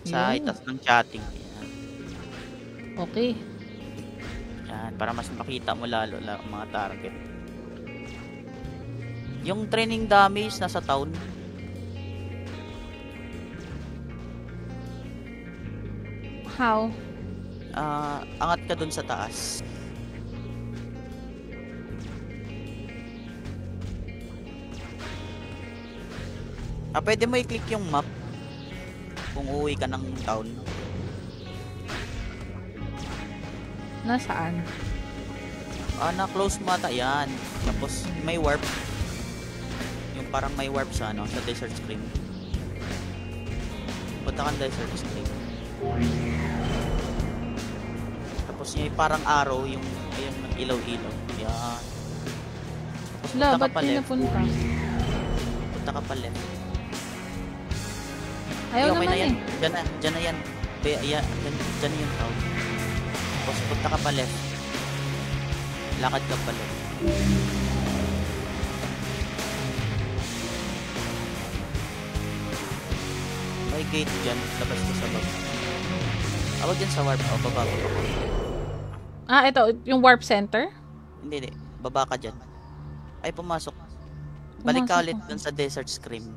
Sa Yun. itaas ng chatting. Yan. Okay. Yan, para mas makita mo lalo ang mga target. Yung training damage nasa town. How? Angat ka dun sa taas. Pwede mo i-click yung map kung uuwi ka ng town. Nasaan? Na-close mo ata yan. Tapos may warp. Yung parang may warp sa sa desert screen. Punta kang desert screen. Tapos yung parang arrow, yung ilaw-ilaw. Yan. Tapos Wala, punta ka ba't pa di left. napunta? Punta ka pa left. Ayaw okay naman na yan. eh. Diyan na yan. Dyan na yung town. Tapos punta ka pa left. Lakad ka pa left. May gate dyan. Labas ka sa baba. Ako dyan sa warp. Baba ka. Ito. Yung warp center? Hindi. Baba ka dyan. Ay, pumasok. Balik ka ulit dun sa desert scream.